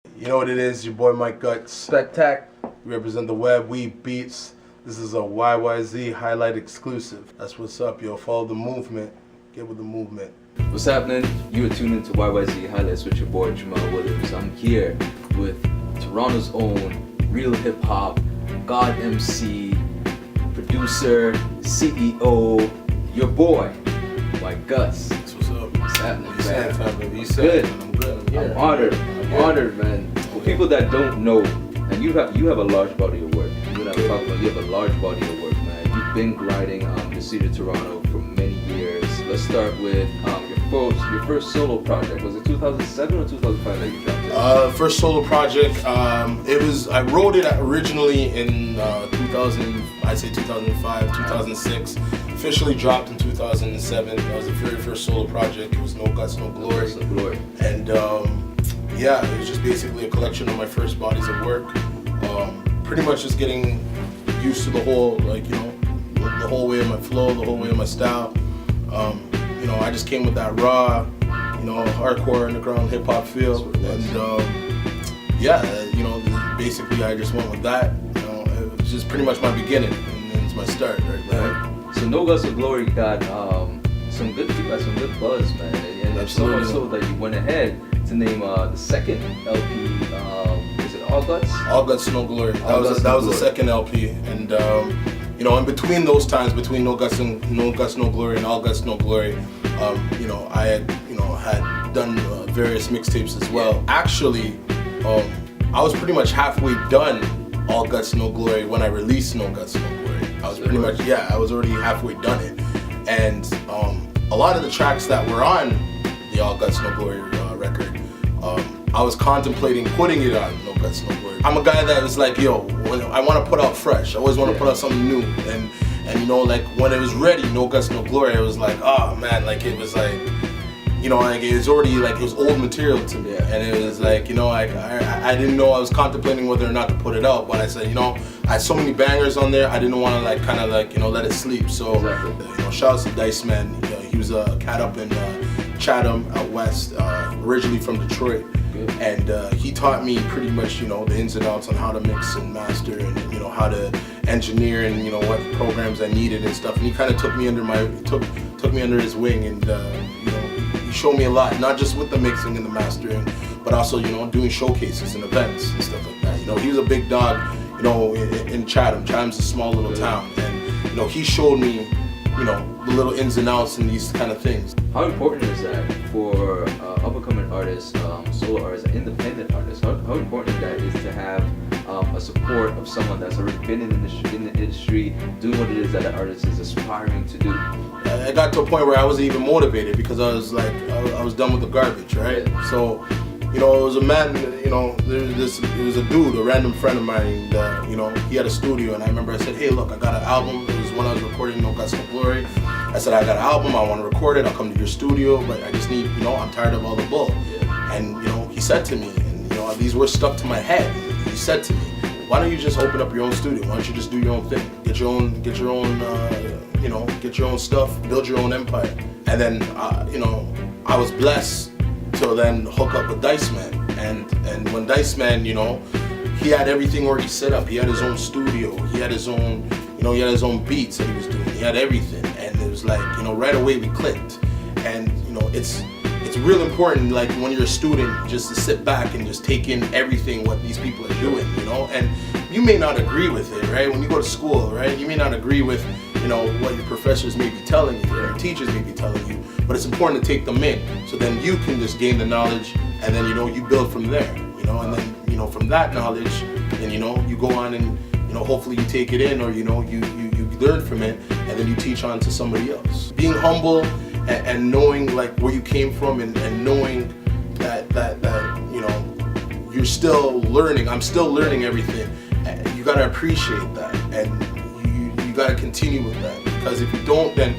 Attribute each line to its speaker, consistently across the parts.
Speaker 1: You know what it is, your boy Mic Gutz.
Speaker 2: Spec-Tack.
Speaker 1: We represent the W.E.B beats. This is a YYZ highlight exclusive. That's what's up, yo. Follow the movement. Get with the movement.
Speaker 3: What's happening? You are tuned into YYZ Highlights with your boy Jamal Williams. I'm here with Toronto's own real hip hop, God MC, producer, CEO, your boy, Mic Gutz.
Speaker 1: That's what's up.
Speaker 3: What's happening, man?
Speaker 1: You
Speaker 3: Good.
Speaker 1: I'm good.
Speaker 3: I'm honored, man. For people that don't know, and you have a large body of work. You know what I'm talking about. You have a large body of work, man. You've been grinding the city of Toronto for many years. Let's start with your first solo project. Was it 2007 or 2005 that you dropped it?
Speaker 1: First solo project. I wrote it originally in 2000. I'd say 2005, 2006. Officially dropped in 2007. That was the very first solo project. It was No Guts, No Glory.
Speaker 3: No Glory.
Speaker 1: And yeah, it was just basically a collection of my first bodies of work. Pretty much just getting used to the whole, the whole way of my flow, the whole way of my style. I just came with that raw, hardcore underground hip hop feel. And basically I just went with that. It was just pretty much my beginning, and it's my start right there.
Speaker 3: So No Guts No Glory got some good feedback, some good buzz, man. And so much so that you went ahead to name the second LP. Is it All Guts?
Speaker 1: All Guts No Glory. That was the second LP, and in between those times, between No Guts No Glory and All Guts No Glory, I had done various mixtapes as well. Actually, I was pretty much halfway done All Guts No Glory when I released No Guts No Glory. I was pretty much, I was already halfway done it, and a lot of the tracks that were on the All Guts No Glory record, I was contemplating putting it on No Guts No Glory. I'm a guy that was like, when I want to put out fresh. I always want to put out something new, and when it was ready, No Guts No Glory, I was like, oh man, it was like, it was already it was old material to me, and it was like, I didn't know. I was contemplating whether or not to put it out, but I said, I had so many bangers on there, I didn't want to let it sleep. So, shout out to Dice Man. He was a cat up in Chatham out west, originally from Detroit. And he taught me pretty much, the ins and outs on how to mix and master, and how to engineer, and what programs I needed and stuff. And he kind of took me under his wing, and he showed me a lot, not just with the mixing and the mastering, but also doing showcases and events and stuff like that. He was a big dog, in Chatham. Chatham's a small little town, and he showed me the little ins and outs and these kind of things.
Speaker 3: How important is that for up-and-coming artists, solo artists, and independent artists? How important that is to have a support of someone that's already been in the industry, doing what it is that an artist is aspiring to do?
Speaker 1: I got to a point where I wasn't even motivated, because I was I was done with the garbage, right? So, it was a man, it was a dude, a random friend of mine that, he had a studio, and I remember I said, hey, look, I got an album. It was when I was recording No Guts No Glory. I said, I got an album, I want to record it, I'll come to your studio, but I just need, I'm tired of all the bull. And, he said to me, and, these words stuck to my head. He said to me, why don't you just open up your own studio? Why don't you just do your own thing? Get your own stuff, build your own empire. And then, I was blessed to then hook up with Dice Man. And when Dice Man, he had everything already set up. He had his own studio. He had his own, he had his own beats that he was doing. He had everything. And it was like, right away we clicked. And, it's real important, when you're a student, just to sit back and just take in everything what these people are doing, and you may not agree with it, right? When you go to school, right, you may not agree with, what your professors may be telling you, or your teachers may be telling you, but it's important to take them in, so then you can just gain the knowledge, and then, you build from there, and then, from that knowledge, then, you go on and, hopefully you take it in, or, you learn from it, and then you teach on to somebody else. Being humble and knowing where you came from, and knowing that you're still learning. I'm still learning everything. You gotta appreciate that, and you gotta continue with that, because if you don't, then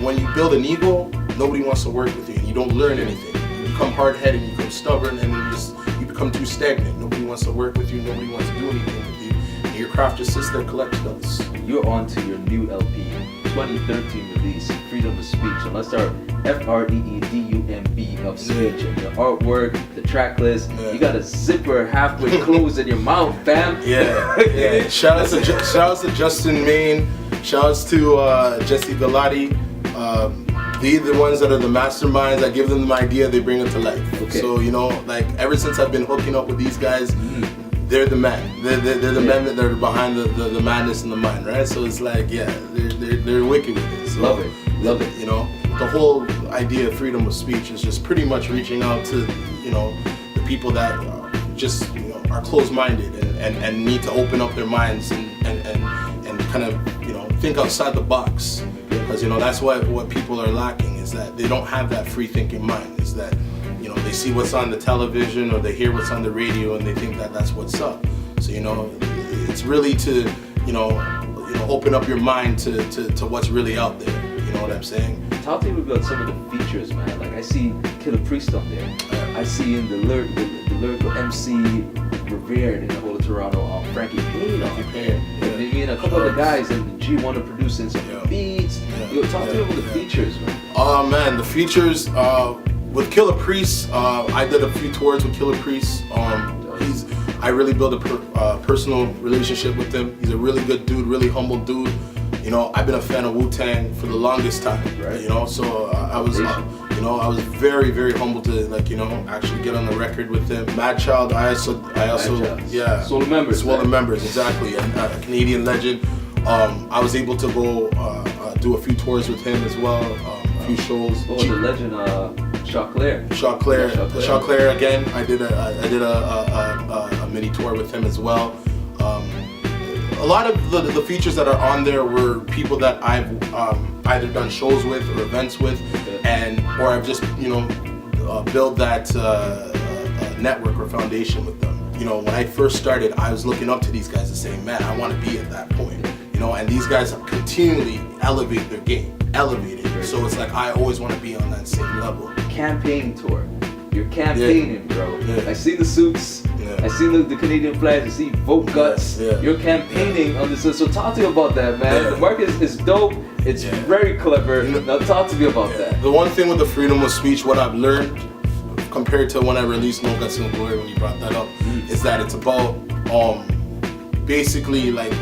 Speaker 1: when you build an ego, nobody wants to work with you, and you don't learn anything. You become hard-headed, you become stubborn, and you become too stagnant. Nobody wants to work with you. Nobody wants to do anything with you. And your craft just sits there collecting dust.
Speaker 3: You're on to your new LP, 2013 release, Freedumb of Speech. And let's start Freedumb of speech and your artwork, the track list. You got a zipper halfway closed in your mouth, fam.
Speaker 1: Yeah. Shout out to Justin Main. Shout outs to Jesse Galati. They're the ones that are the masterminds. I give them the idea, they bring it to life. Okay. So, you know, like ever since I've been hooking up with these guys, they're the man. They're the men that are behind the madness in the mind, right? So it's like, they're wicked with it. So,
Speaker 3: love it.
Speaker 1: You know, the whole idea of freedom of speech is just pretty much reaching out to, you know, the people that just, you know, are closed-minded and need to open up their minds and kind of, you know, think outside the box. Because, you know, that's what people are lacking, is that they don't have that free thinking mind. Is that, you know, they see what's on the television or they hear what's on the radio and they think that that's what's up. So, you know, it's really to, you know, open up your mind to what's really out there. You know what I'm saying?
Speaker 3: Talk to me about some of the features, man. Like I see Killer Priest on there. I see in the lyrical MC revered in the whole of Toronto, Frankie Payne. And a couple of the guys and the G1 are producing some beats. Yo, talk to me about the features, man.
Speaker 1: Oh man, the features with Killer Priest. I did a few tours with Killer Priest. I really built a personal relationship with him. He's a really good dude, really humble dude. You know, I've been a fan of Wu-Tang for the longest time, right? You know, so I was very, very humbled to, like, you know, actually get on the record with him. Mad Child, I also,
Speaker 3: Swollen Members,
Speaker 1: exactly, and a Canadian legend. I was able to go do a few tours with him as well, a few shows.
Speaker 3: Oh, the legend, Choclair
Speaker 1: again. I did a mini tour with him as well. A lot of the features that are on there were people that I've either done shows with or events with, or I've just, you know, built that network or foundation with them. You know, when I first started, I was looking up to these guys and saying, man, I want to be at that point. You know, and these guys continually elevate their game, So it's like I always want to be on that same level.
Speaker 3: Campaign tour. You're campaigning, bro. I see the suits. I see the Canadian flags. I see Vote Gutz. You're campaigning on this. So talk to me about that, man. The market is dope. It's very clever. Now talk to me about that.
Speaker 1: The one thing with the freedom of speech, what I've learned compared to when I released No Guts, No Glory, when you brought that up, is that it's about basically like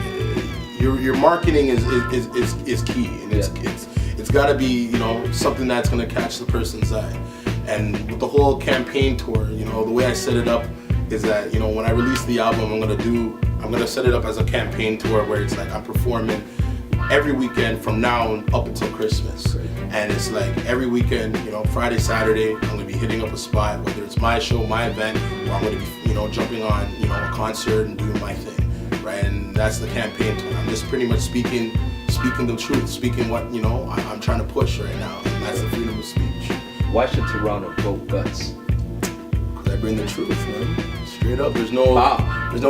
Speaker 1: your marketing is key, and it's got to be, you know, something that's gonna catch the person's eye. And with the whole campaign tour, you know, the way I set it up is that, you know, when I release the album, I'm gonna set it up as a campaign tour where it's like I'm performing every weekend from now up until Christmas. And it's like every weekend, you know, Friday, Saturday, I'm gonna be hitting up a spot, whether it's my show, my event, or I'm gonna be, you know, jumping on, you know, a concert and doing my thing, right? And that's the campaign tour. I'm just pretty much speaking the truth, speaking what, you know, I'm trying to push right now, and that's the freedom of speech.
Speaker 3: Why should Toronto vote Gutz?
Speaker 1: Because I bring the truth, man. Straight up, there's no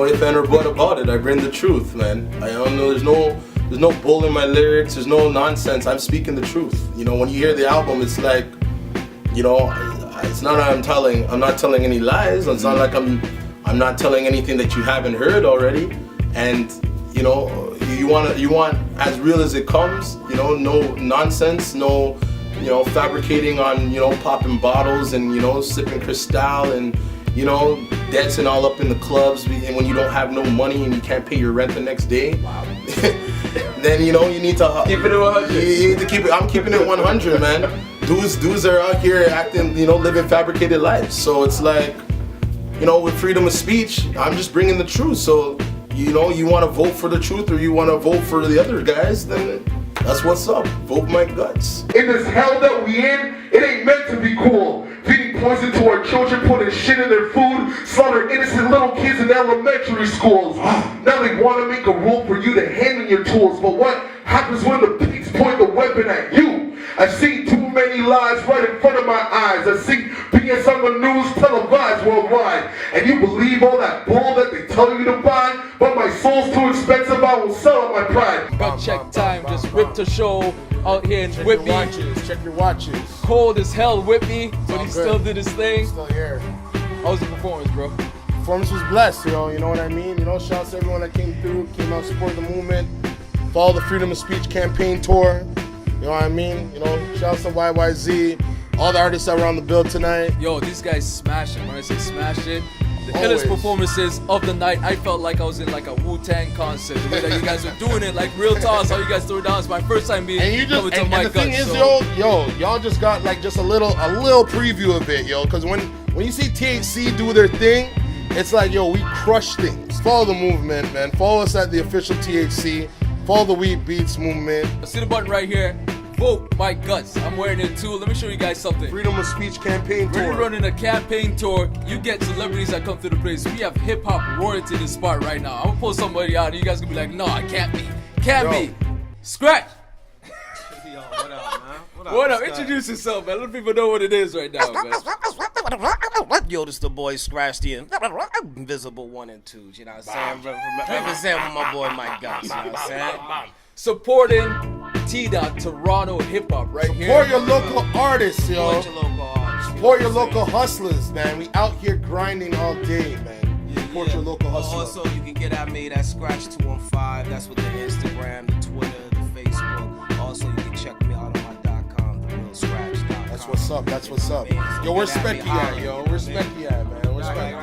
Speaker 1: if and or but about it. I bring the truth, man. I don't know. There's no bull in my lyrics. There's no nonsense. I'm speaking the truth. You know, when you hear the album, it's like, you know, it's not I'm not telling any lies. It's not like I'm not telling anything that you haven't heard already. And you know, you want as real as it comes. You know, no nonsense, no, you know, fabricating on, you know, popping bottles and, you know, sipping Cristal and, you know, dancing all up in the clubs, and when you don't have no money and you can't pay your rent the next day. Wow. Then, you know, you need to
Speaker 3: keep it 100.
Speaker 1: You need to keep it. I'm keeping it 100, man. Dudes are out here acting, you know, living fabricated lives. So it's like, you know, with freedom of speech, I'm just bringing the truth. So, you know, you want to vote for the truth or you want to vote for the other guys, then that's what's up. Vote Mic Gutz.
Speaker 2: In this hell that we in, it ain't meant to be cool. Feeding poison to our children, putting shit in their food, slaughtering innocent little kids in elementary schools. Now they want to make a rule for you to hand in your tools, but what happens when the pigs point the weapon at you? I've seen too many lies right in front of my eyes. I've seen BS on the news televised worldwide, and you believe all that bull that they tell you to buy, but my soul's too expensive, I will sell out my pride.
Speaker 4: But check time, just ripped a show out here in Whitby.
Speaker 5: Check your watches.
Speaker 4: Cold as hell, Whitby, but he still did his thing.
Speaker 5: Still here.
Speaker 4: How was the performance, bro?
Speaker 5: Performance was blessed, you know what I mean? You know, shouts to everyone that came out, support the movement, follow the Freedom of Speech campaign tour. You know what I mean? You know, shouts to YYZ, all the artists that were on the bill tonight.
Speaker 4: Yo, these guys smashing. When I say smashing, the
Speaker 5: Always.
Speaker 4: illest performances of the night. I felt like I was in like a Wu-Tang concert. The way that you guys were doing it, like real talk, how you guys threw it down. It's my first time being
Speaker 5: And you just
Speaker 4: coming to
Speaker 5: and
Speaker 4: Mic
Speaker 5: the thing
Speaker 4: Gutz,
Speaker 5: is,
Speaker 4: so-
Speaker 5: y'all just got like just a little preview of it, yo. Because when you see THC do their thing, it's like, yo, we crush things. Follow the movement, man. Follow us at the official THC. Follow the Weed Beats movement.
Speaker 4: See the button right here. Vote Mic Gutz. I'm wearing it too. Let me show you guys something.
Speaker 5: Freedom of Speech campaign
Speaker 4: We're
Speaker 5: tour.
Speaker 4: running a campaign tour. You get celebrities that come through the place. We have hip hop royalty in this spot right now. I'm gonna pull somebody out and you guys gonna be like, no, I can't be. Can't be. Scratch.
Speaker 6: Yo, what up, man?
Speaker 4: What up? Introduce yourself, man. Let people know what it is right now, man.
Speaker 6: Yo, this the boy Scratch the Invisible 1 and 2. You know what I'm saying? Represent my boy Mic Gutz. You know what I'm saying?
Speaker 4: Supporting T-Dot Toronto hip hop right here.
Speaker 5: Support your local artists, yo.
Speaker 6: Support your local artists.
Speaker 5: Support your local hustlers, man. We out here grinding all day, man. Support your local hustlers.
Speaker 6: Also, you can get at me. That's Scratch215. That's with the Instagram, the Twitter, the Facebook. Also, you can check me out on my .com, therealscratch.com.
Speaker 5: That's what's up. That's what's up. Yo, where's Specky at, yo? Where's Specky at, man? Where's Specky?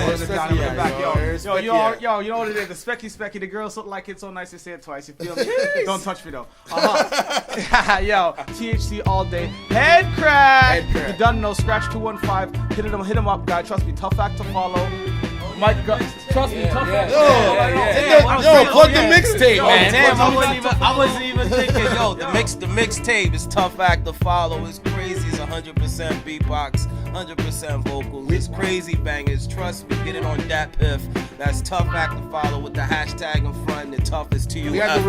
Speaker 5: Where's Specky at, yo? Where's Specky at?
Speaker 7: Yo, you know what it is? The Specky, the girls look like it so nice to say it twice. You feel me? Don't touch me though. Yo, THC all day. Head crack. You done know, Scratch215. Hit him up, guy. Trust me, tough act to follow. Mic Gutz. Trust me, tough act.
Speaker 5: Yo, plug the mixtape, man.
Speaker 6: Damn, I wasn't even thinking, yo, the mixtape is tough act to follow. It's crazy. It's 100% beatbox, 100% vocals. It's crazy bangers. Trust me, get it on that piff. That's tough act to follow with the hashtag in front and the toughest to you.
Speaker 5: We had the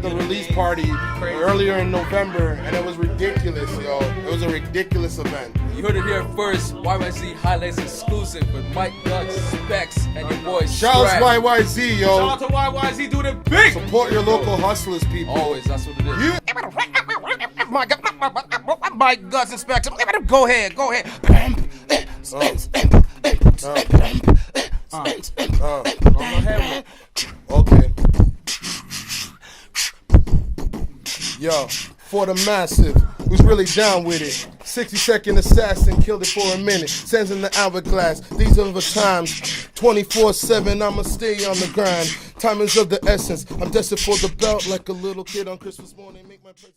Speaker 5: release party. Earlier in November, and it was ridiculous, yo. It was a ridiculous event.
Speaker 4: You heard it here first. YYZ Hilightz exclusive with Mic Gutz, Specs, and your boy
Speaker 5: Shout out
Speaker 4: Scratch.
Speaker 5: to YYZ, yo.
Speaker 7: Shout out to YYZ doing it big.
Speaker 5: Support your local hustlers, people.
Speaker 4: Always, that's what it is.
Speaker 5: You
Speaker 6: Mic Gutz inspector. Go ahead.
Speaker 5: Okay. Yo, for the massive, who's really down with it. 60-second assassin, killed it for a minute. Sends in the hourglass. These are the times. 24/7, I'ma stay on the grind. Time is of the essence. I'm destined for the belt like a little kid on Christmas morning. Make my presence.